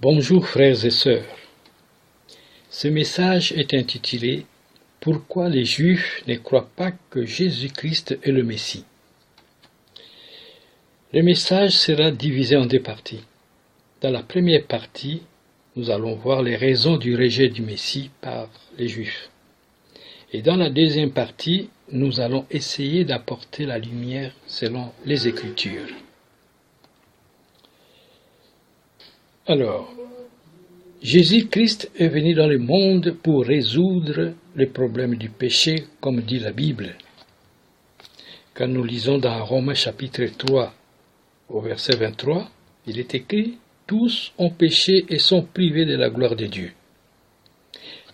Bonjour frères et sœurs. Ce message est intitulé « Pourquoi les Juifs ne croient pas que Jésus-Christ est le Messie ?» Le message sera divisé en deux parties. Dans la première partie, nous allons voir les raisons du rejet du Messie par les Juifs. Et dans la deuxième partie, nous allons essayer d'apporter la lumière selon les Écritures. Alors, Jésus-Christ est venu dans le monde pour résoudre le problème du péché, comme dit la Bible. Quand nous lisons dans Romains chapitre 3, au verset 23, il est écrit « Tous ont péché et sont privés de la gloire de Dieu ».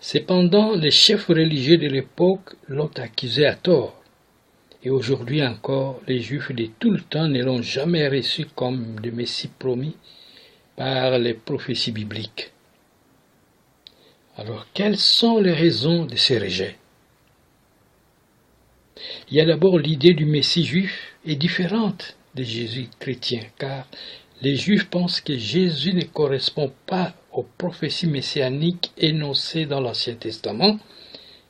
Cependant, les chefs religieux de l'époque l'ont accusé à tort. Et aujourd'hui encore, les Juifs de tout le temps ne l'ont jamais reçu comme le Messie promis par les prophéties bibliques. Alors, quelles sont les raisons de ce rejet? Il y a d'abord l'idée du Messie juif est différente de Jésus chrétien, car les Juifs pensent que Jésus ne correspond pas aux prophéties messianiques énoncées dans l'Ancien Testament,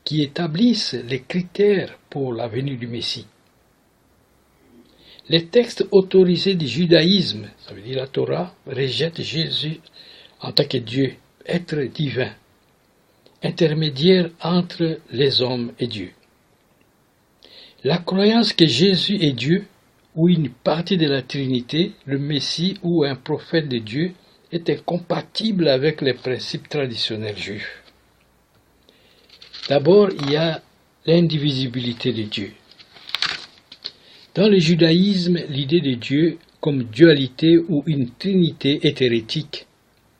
qui établissent les critères pour la venue du Messie. Les textes autorisés du judaïsme, ça veut dire la Torah, rejettent Jésus en tant que Dieu, être divin, intermédiaire entre les hommes et Dieu. La croyance que Jésus est Dieu, ou une partie de la Trinité, le Messie ou un prophète de Dieu, est incompatible avec les principes traditionnels juifs. D'abord, il y a l'indivisibilité de Dieu. Dans le judaïsme, l'idée de Dieu comme dualité ou une trinité est hérétique,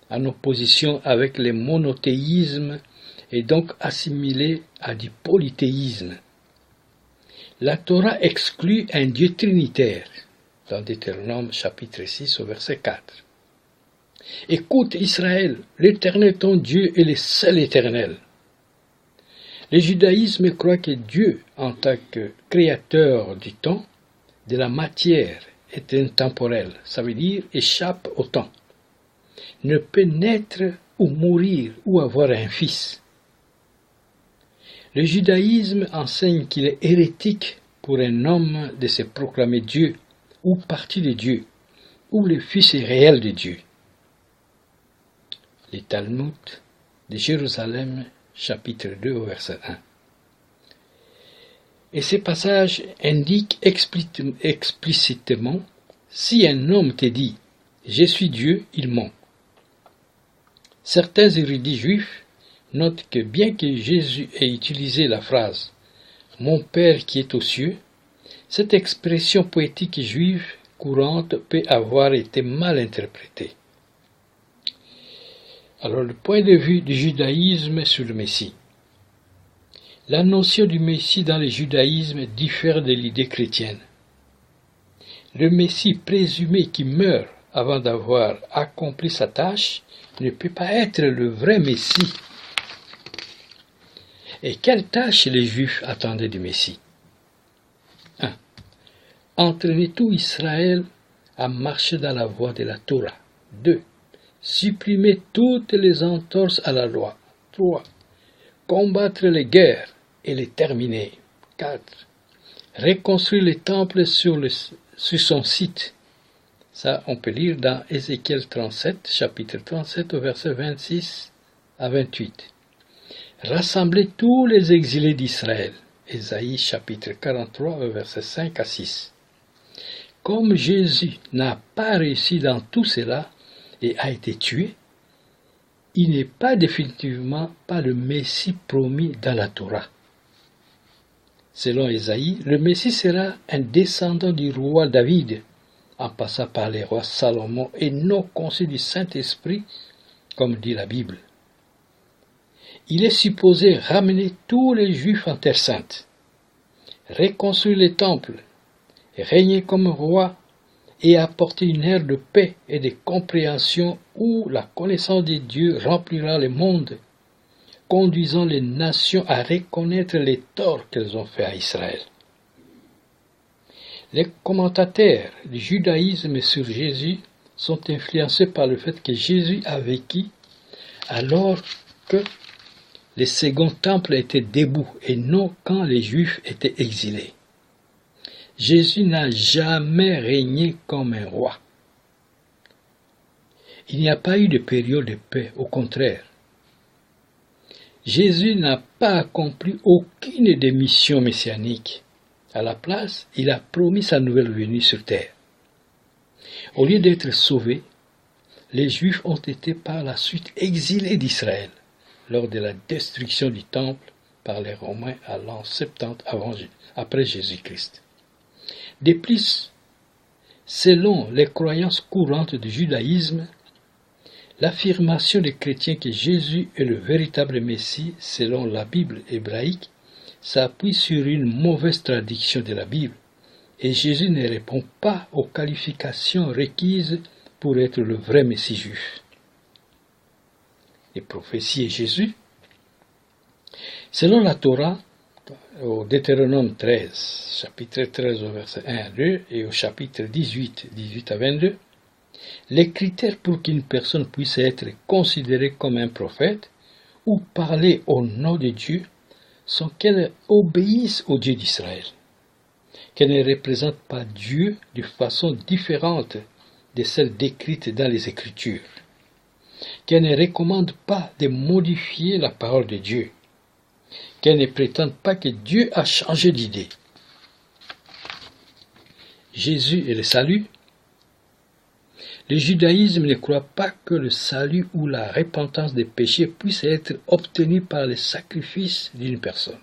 en opposition avec le monothéisme et donc assimilée à du polythéisme. La Torah exclut un Dieu trinitaire, dans Deutéronome chapitre 6 au verset 4. Écoute Israël, l'Éternel ton Dieu est le seul éternel. Le judaïsme croit que Dieu, en tant que créateur du temps, de la matière, est intemporel, ça veut dire échappe au temps, ne peut naître ou mourir ou avoir un fils. Le judaïsme enseigne qu'il est hérétique pour un homme de se proclamer Dieu ou partie de Dieu, ou le fils réel de Dieu. Le Talmud de Jérusalem, chapitre 2, verset 1. Et ce passage indique explicitement, si un homme te dit « Je suis Dieu », il ment. Certains érudits juifs notent que bien que Jésus ait utilisé la phrase « Mon Père qui est aux cieux », cette expression poétique juive courante peut avoir été mal interprétée. Alors, le point de vue du judaïsme sur le Messie. La notion du Messie dans le judaïsme diffère de l'idée chrétienne. Le Messie présumé qui meurt avant d'avoir accompli sa tâche ne peut pas être le vrai Messie. Et quelle tâche les Juifs attendaient du Messie? 1. Entraîner tout Israël à marcher dans la voie de la Torah. 2. Supprimer toutes les entorses à la loi. 3. Combattre les guerres et les terminer. 4. Reconstruire le temple sur son site. Ça, on peut lire dans Ézéchiel 37, chapitre 37, au verset 26 à 28. Rassembler tous les exilés d'Israël. Ésaïe, chapitre 43, verset 5 à 6. Comme Jésus n'a pas réussi dans tout cela et a été tué, il n'est pas définitivement pas le Messie promis dans la Torah. Selon Ésaïe, le Messie sera un descendant du roi David, en passant par les rois Salomon et non conçu du Saint-Esprit, comme dit la Bible. Il est supposé ramener tous les Juifs en Terre Sainte, reconstruire les temples, régner comme roi et apporter une ère de paix et de compréhension où la connaissance de Dieu remplira le monde, conduisant les nations à reconnaître les torts qu'elles ont faits à Israël. Les commentateurs du judaïsme sur Jésus sont influencés par le fait que Jésus a vécu alors que le second temple était debout et non quand les Juifs étaient exilés. Jésus n'a jamais régné comme un roi. Il n'y a pas eu de période de paix, au contraire. Jésus n'a pas accompli aucune des missions messianiques. À la place, il a promis sa nouvelle venue sur terre. Au lieu d'être sauvés, les Juifs ont été par la suite exilés d'Israël lors de la destruction du temple par les Romains à l'an 70 après Jésus-Christ. De plus, selon les croyances courantes du judaïsme, l'affirmation des chrétiens que Jésus est le véritable Messie selon la Bible hébraïque s'appuie sur une mauvaise traduction de la Bible et Jésus ne répond pas aux qualifications requises pour être le vrai Messie juif. Les prophéties et Jésus. Selon la Torah, au Deutéronome 13, chapitre 13 au verset 1 à 2 et au chapitre 18 à 22, les critères pour qu'une personne puisse être considérée comme un prophète ou parler au nom de Dieu sont qu'elle obéisse au Dieu d'Israël, qu'elle ne représente pas Dieu de façon différente de celle décrite dans les Écritures, qu'elle ne recommande pas de modifier la parole de Dieu, qu'elle ne prétende pas que Dieu a changé d'idée. Jésus et le salut. Le judaïsme ne croit pas que le salut ou la repentance des péchés puisse être obtenu par le sacrifice d'une personne.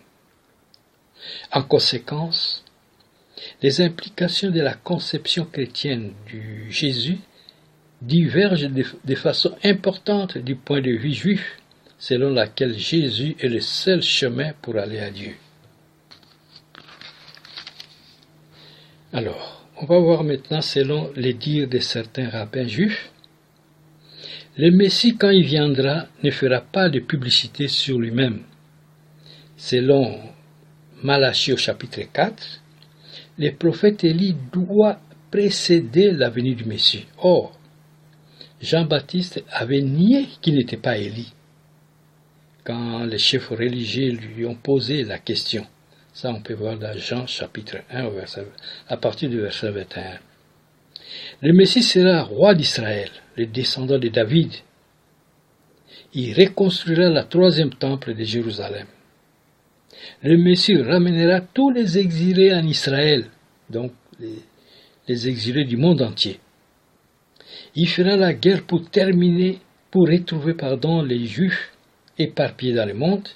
En conséquence, les implications de la conception chrétienne du Jésus divergent de façon importante du point de vue juif, selon laquelle Jésus est le seul chemin pour aller à Dieu. Alors, on va voir maintenant, selon les dires de certains rabbins juifs, le Messie, quand il viendra, ne fera pas de publicité sur lui-même. Selon Malachie au chapitre 4, le prophète Élie doit précéder la venue du Messie. Or, Jean-Baptiste avait nié qu'il n'était pas Élie, quand les chefs religieux lui ont posé la question. Ça, on peut voir dans Jean chapitre 1 à partir du verset 21. Le Messie sera roi d'Israël, le descendant de David. Il reconstruira le troisième temple de Jérusalem. Le Messie ramènera tous les exilés en Israël, donc les exilés du monde entier. Il fera la guerre pour retrouver les Juifs éparpillés dans le monde.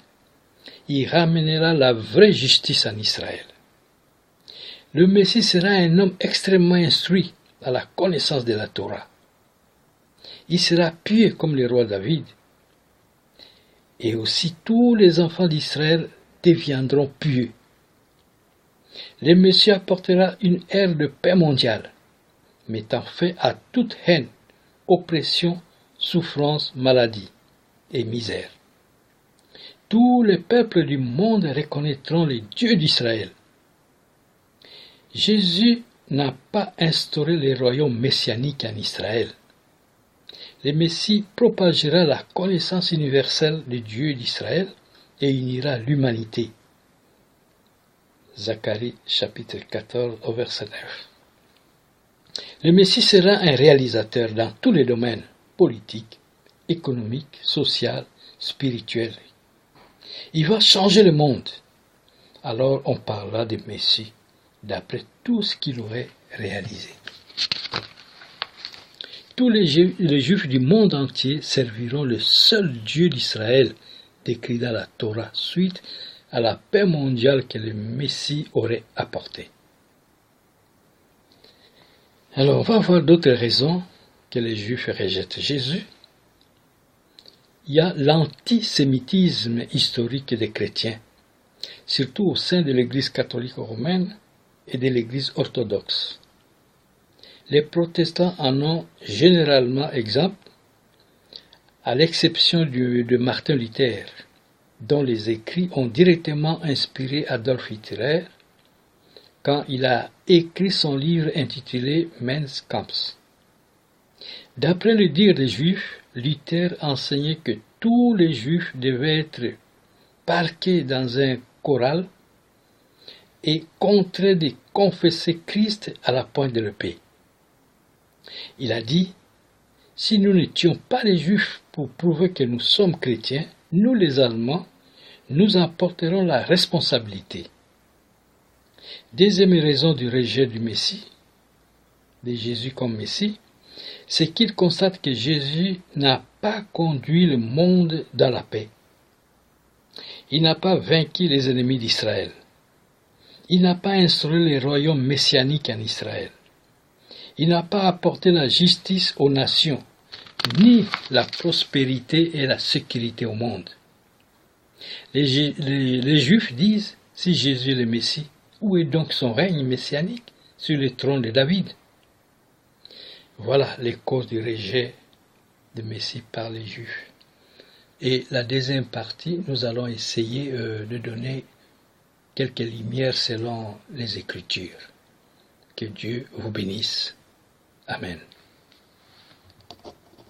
Il ramènera la vraie justice en Israël. Le Messie sera un homme extrêmement instruit à la connaissance de la Torah. Il sera pieux comme le roi David. Et aussi tous les enfants d'Israël deviendront pieux. Le Messie apportera une ère de paix mondiale, mettant fin à toute haine, oppression, souffrance, maladie et misère. Tous les peuples du monde reconnaîtront le Dieu d'Israël. Jésus n'a pas instauré le royaume messianique en Israël. Le Messie propagera la connaissance universelle du Dieu d'Israël et unira l'humanité. Zacharie chapitre 14 au verset 9. Le Messie sera un réalisateur dans tous les domaines politiques, économiques, sociaux, spirituels. Il va changer le monde. Alors on parlera de Messie d'après tout ce qu'il aurait réalisé. Tous les Juifs du monde entier serviront le seul Dieu d'Israël, décrit dans la Torah, suite à la paix mondiale que le Messie aurait apportée. Alors on va voir d'autres raisons que les Juifs rejettent Jésus. Il y a l'antisémitisme historique des chrétiens, surtout au sein de l'Église catholique romaine et de l'Église orthodoxe. Les protestants en ont généralement exemple, à l'exception de Martin Luther, dont les écrits ont directement inspiré Adolf Hitler quand il a écrit son livre intitulé Mein Kampf. D'après le dire des Juifs, Luther enseignait que tous les Juifs devaient être parqués dans un corral et contraints de confesser Christ à la pointe de l'épée. Il a dit, si nous n'étions pas les Juifs pour prouver que nous sommes chrétiens, nous les Allemands, nous en porterons la responsabilité. Deuxième raison du rejet du Messie, de Jésus comme Messie, c'est qu'il constate que Jésus n'a pas conduit le monde dans la paix. Il n'a pas vaincu les ennemis d'Israël. Il n'a pas instauré le royaume messianique en Israël. Il n'a pas apporté la justice aux nations, ni la prospérité et la sécurité au monde. Les Juifs disent, si Jésus est le Messie, où est donc son règne messianique sur le trône de David? Voilà les causes du rejet du Messie par les Juifs. Et la deuxième partie, nous allons essayer de donner quelques lumières selon les Écritures. Que Dieu vous bénisse. Amen.